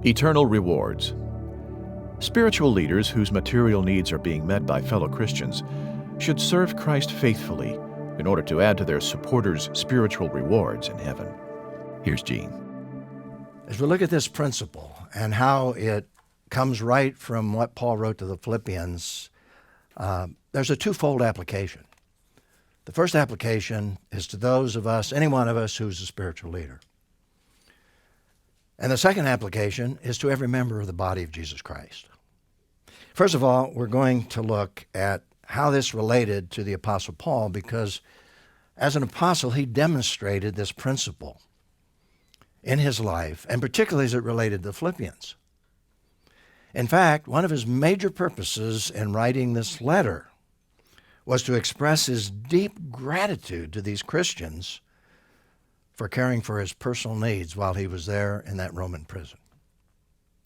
Eternal rewards. Spiritual leaders whose material needs are being met by fellow Christians should serve Christ faithfully in order to add to their supporters' spiritual rewards in heaven. Here's Gene. As we look at this principle and how it comes right from what Paul wrote to the Philippians, there's a twofold application. The first application is to those of us, any one of us who's a spiritual leader. And the second application is to every member of the body of Jesus Christ. First of all, we're going to look at how this related to the Apostle Paul, because as an apostle, he demonstrated this principle in his life, and particularly as it related to the Philippians. In fact, one of his major purposes in writing this letter was to express his deep gratitude to these Christians for caring for his personal needs while he was there in that Roman prison.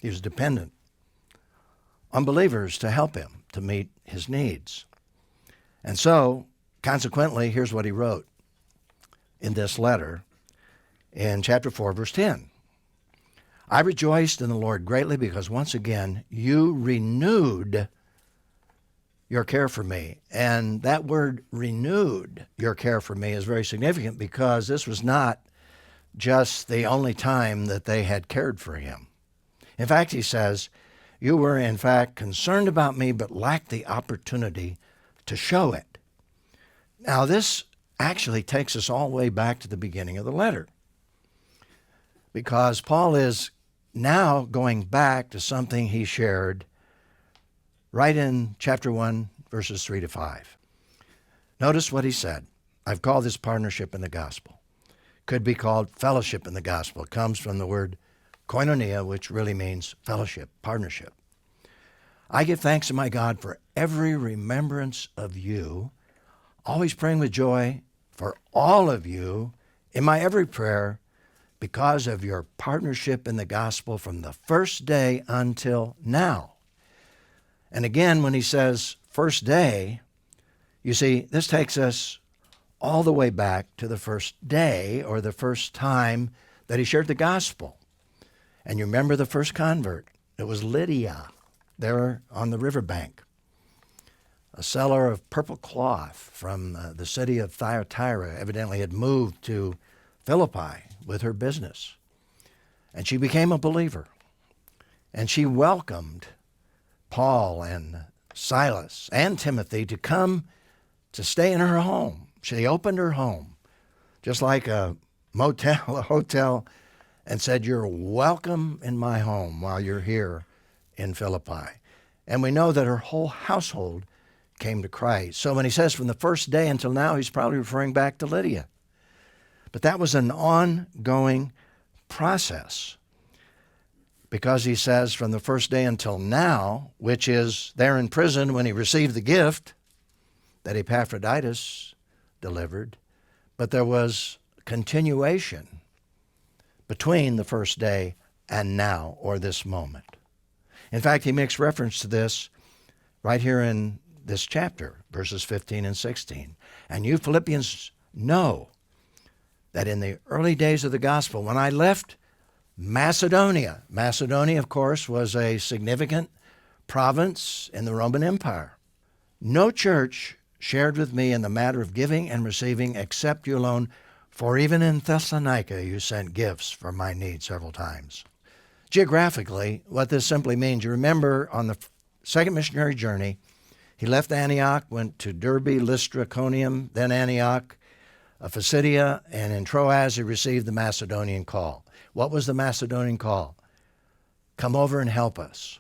He was dependent on believers to help him to meet his needs. And so, consequently, here's what he wrote in this letter in chapter 4, verse 10. I rejoiced in the Lord greatly because once again you renewed your care for me. And that word renewed your care for me is very significant, because this was not just the only time that they had cared for him. In fact, he says, you were in fact concerned about me but lacked the opportunity to show it. Now this actually takes us all the way back to the beginning of the letter, because Paul is now going back to something he shared right in chapter 1, verses 3 to 5. Notice what he said. I've called this partnership in the gospel. Could be called fellowship in the gospel. It comes from the word koinonia, which really means fellowship, partnership. I give thanks to my God for every remembrance of you, always praying with joy for all of you in my every prayer, because of your partnership in the gospel from the first day until now. And again, when he says first day, you see, this takes us all the way back to the first day, or the first time that he shared the gospel. And you remember the first convert. It was Lydia, there on the riverbank, a seller of purple cloth from the city of Thyatira, evidently had moved to Philippi with her business. And she became a believer. And she welcomed Paul and Silas and Timothy to come to stay in her home. She opened her home, just like a motel, a hotel, and said, you're welcome in my home while you're here in Philippi. And we know that her whole household came to Christ. So when he says from the first day until now, he's probably referring back to Lydia. But that was an ongoing process, because he says from the first day until now, which is there in prison when he received the gift that Epaphroditus delivered, but there was continuation between the first day and now, or this moment. In fact, he makes reference to this right here in this chapter, verses 15 and 16. And you Philippians know that in the early days of the gospel, when I left Macedonia, Macedonia, of course, was a significant province in the Roman Empire. No church shared with me in the matter of giving and receiving except you alone, for even in Thessalonica you sent gifts for my need several times. Geographically, what this simply means, you remember on the second missionary journey, he left Antioch, went to Derbe, Lystra, Iconium, then Antioch, Pisidia, and in Troas he received the Macedonian call. What was the Macedonian call? Come over and help us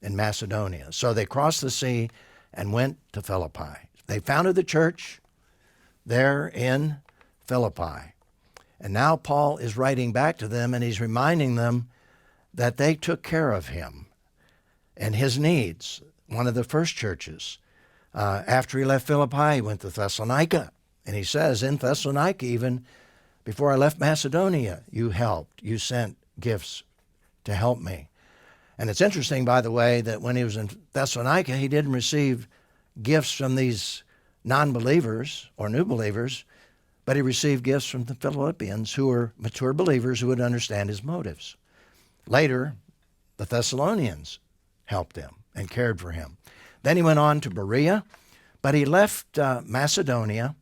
in Macedonia. So they crossed the sea and went to Philippi. They founded the church there in Philippi. And now Paul is writing back to them, and he's reminding them that they took care of him and his needs. One of the first churches, after he left Philippi, he went to Thessalonica. And he says, in Thessalonica, even before I left Macedonia, you helped. You sent gifts to help me. And it's interesting, by the way, that when he was in Thessalonica, he didn't receive gifts from these non-believers or new believers, but he received gifts from the Philippians, who were mature believers who would understand his motives. Later, The Thessalonians helped him and cared for him. Then he went on to Berea, but he left Macedonia,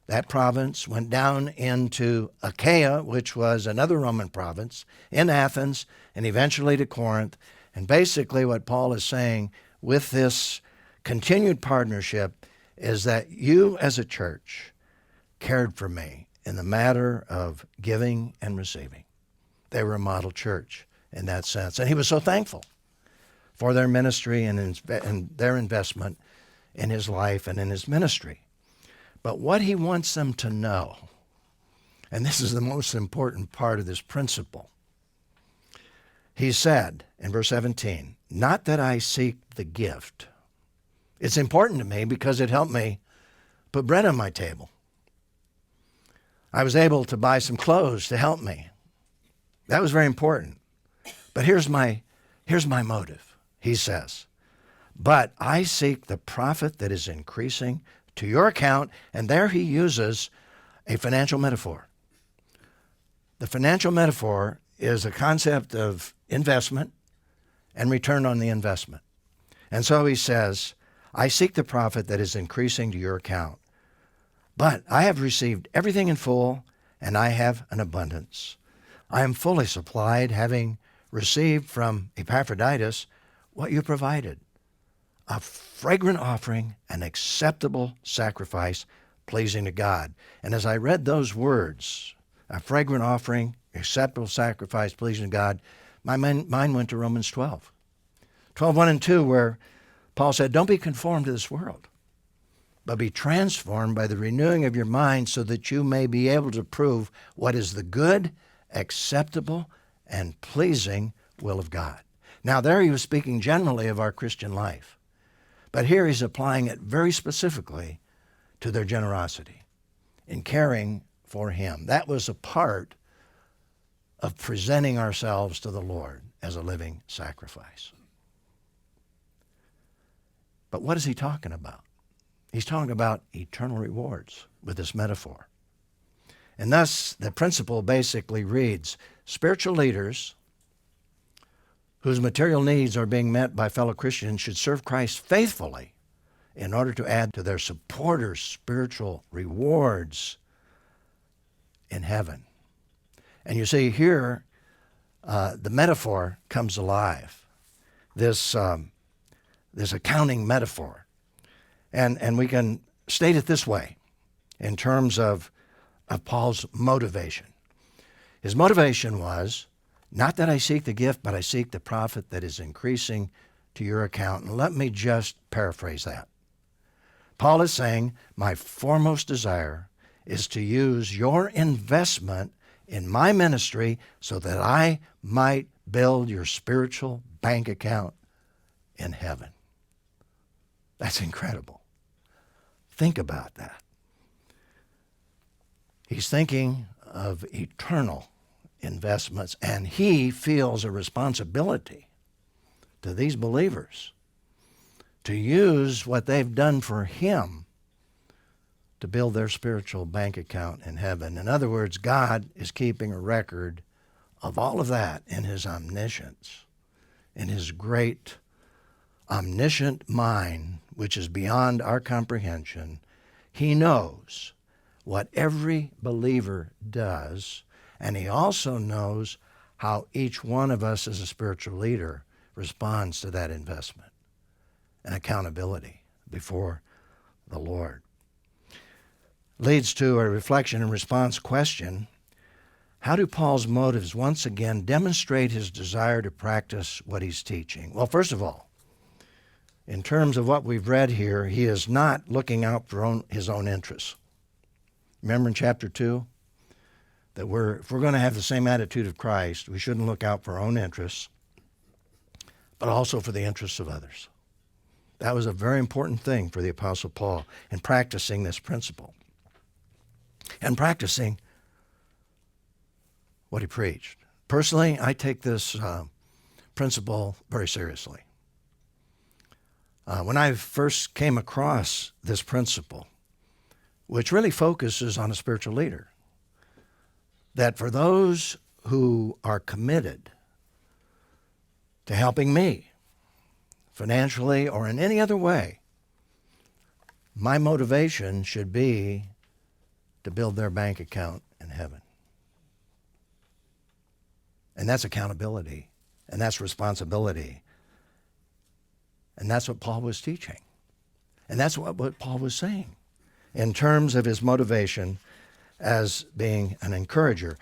that province, went down into Achaia, which was another Roman province, in Athens, and eventually to Corinth. And basically what Paul is saying with this continued partnership is that you as a church cared for me in the matter of giving and receiving. They were a model church in that sense. And he was so thankful for their ministry and their investment in his life and in his ministry. But what he wants them to know, and this is the most important part of this principle, he said in verse 17, not that I seek the gift. It's important to me because it helped me put bread on my table. I was able to buy some clothes to help me. That was very important. But here's my motive, he says. But I seek the profit that is increasing to your account, and there he uses a financial metaphor. The financial metaphor is a concept of investment and return on the investment. And so he says, I seek the profit that is increasing to your account. But I have received everything in full, and I have an abundance. I am fully supplied, having received from Epaphroditus what you provided, a fragrant offering, an acceptable sacrifice, pleasing to God. And as I read those words, a fragrant offering, acceptable sacrifice, pleasing to God, my mind went to Romans 12. 12:1 and 2, where Paul said, don't be conformed to this world, but be transformed by the renewing of your mind so that you may be able to prove what is the good, acceptable, and pleasing will of God. Now there he was speaking generally of our Christian life, but here he's applying it very specifically to their generosity in caring for him. That was a part of presenting ourselves to the Lord as a living sacrifice. But what is he talking about? He's talking about eternal rewards with this metaphor. And thus, the principle basically reads, spiritual leaders whose material needs are being met by fellow Christians should serve Christ faithfully in order to add to their supporters' spiritual rewards in heaven. And you see here, the metaphor comes alive, this accounting metaphor. And we can state it this way in terms of Paul's motivation. His motivation was, not that I seek the gift, but I seek the profit that is increasing to your account. And let me just paraphrase that. Paul is saying, my foremost desire is to use your investment in my ministry so that I might build your spiritual bank account in heaven. That's incredible. Think about that. He's thinking of eternal investments, and he feels a responsibility to these believers to use what they've done for him to build their spiritual bank account in heaven. In other words, God is keeping a record of all of that in his omniscience, in his great omniscient mind, which is beyond our comprehension. He knows what every believer does, and he also knows how each one of us as a spiritual leader responds to that investment and accountability before the Lord. Leads to a reflection and response question. How do Paul's motives once again demonstrate his desire to practice what he's teaching? Well, first of all, in terms of what we've read here, he is not looking out for his own interests. Remember in chapter 2 that if we're going to have the same attitude of Christ, we shouldn't look out for our own interests, but also for the interests of others. That was a very important thing for the Apostle Paul in practicing this principle and practicing what he preached. Personally, I take this principle very seriously. When I first came across this principle, which really focuses on a spiritual leader, that for those who are committed to helping me financially or in any other way, my motivation should be to build their bank account in heaven. And that's accountability, and that's responsibility. And that's what Paul was teaching. And that's what Paul was saying in terms of his motivation as being an encourager.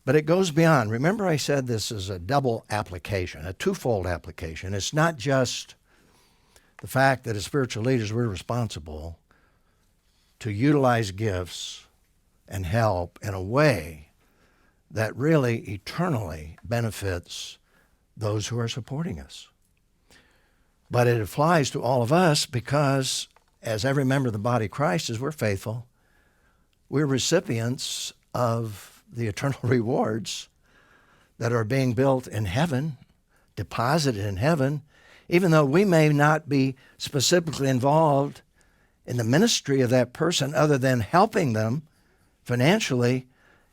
But it goes beyond. Remember, I said this is a double application, a twofold application. It's not just the fact that as spiritual leaders we're responsible to utilize gifts and help in a way that really eternally benefits those who are supporting us. But it applies to all of us because as every member of the body of Christ, as we're faithful, we're recipients of the eternal rewards that are being built in heaven, deposited in heaven, even though we may not be specifically involved in the ministry of that person other than helping them financially,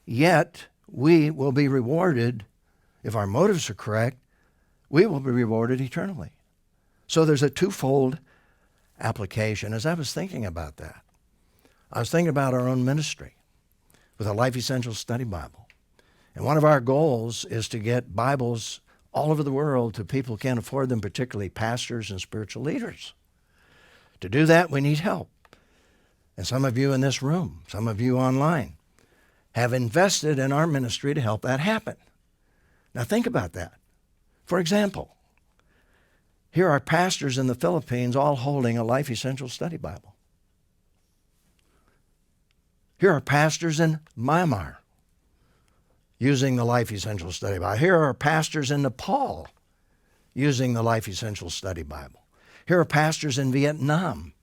yet we will be rewarded, if our motives are correct, we will be rewarded eternally. So there's a twofold application. As I was thinking about that, I was thinking about our own ministry with a Life Essentials Study Bible. And one of our goals is to get Bibles all over the world to people who can't afford them, particularly pastors and spiritual leaders. To do that, we need help. And some of you in this room, some of you online, have invested in our ministry to help that happen. Now think about that. For example, here are pastors in the Philippines all holding a Life Essentials Study Bible. Here are pastors in Myanmar using the Life Essentials Study Bible. Here are pastors in Nepal using the Life Essentials Study Bible. Here are pastors in Vietnam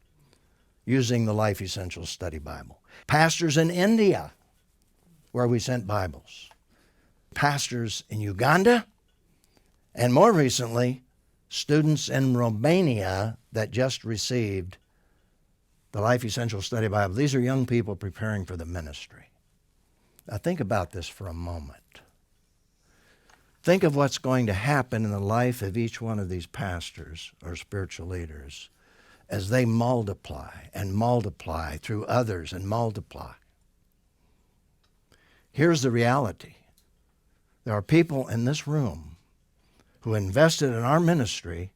using the Life Essentials Study Bible. Pastors in India, where we sent Bibles. Pastors in Uganda, and more recently, students in Romania that just received the Life Essentials Study Bible. These are young people preparing for the ministry. Now think about this for a moment. Think of what's going to happen in the life of each one of these pastors or spiritual leaders as they multiply and multiply through others and multiply. Here's the reality. There are people in this room who invested in our ministry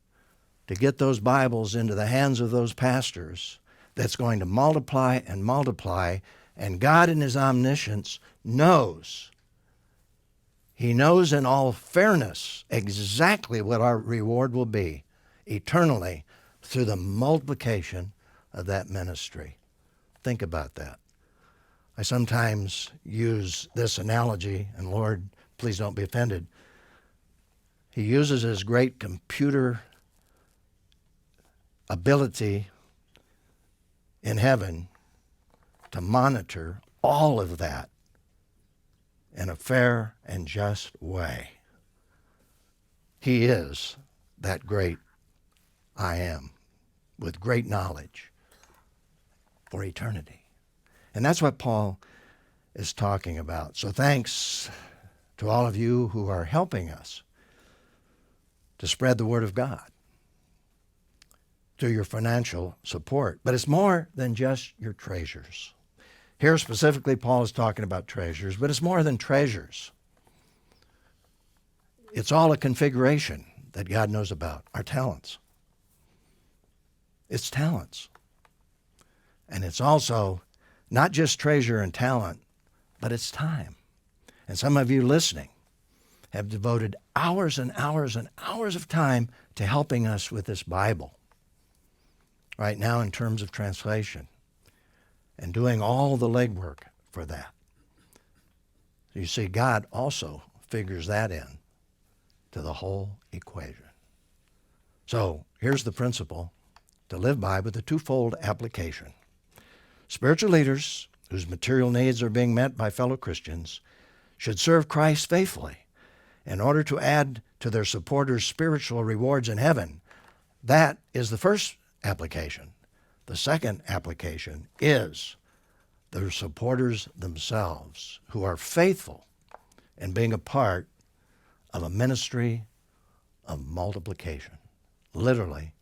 to get those Bibles into the hands of those pastors that's going to multiply and multiply, and God in His omniscience knows. He knows in all fairness exactly what our reward will be eternally through the multiplication of that ministry. Think about that. I sometimes use this analogy, and Lord, please don't be offended. He uses his great computer ability in heaven to monitor all of that in a fair and just way. He is that great I am with great knowledge for eternity. And that's what Paul is talking about. So thanks to all of you who are helping us to spread the Word of God through your financial support. But it's more than just your treasures. Here specifically, Paul is talking about treasures, but it's more than treasures. It's all a configuration that God knows about, our talents. It's talents. And it's also not just treasure and talent, but it's time. And some of you listening have devoted hours and hours and hours of time to helping us with this Bible right now in terms of translation and doing all the legwork for that. You see, God also figures that in to the whole equation. So here's the principle to live by with a twofold application. Spiritual leaders whose material needs are being met by fellow Christians should serve Christ faithfully in order to add to their supporters' spiritual rewards in heaven. That is the first application. The second application is their supporters themselves who are faithful in being a part of a ministry of multiplication, literally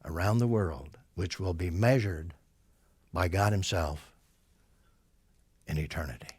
around the world, which will be measured by God Himself in eternity.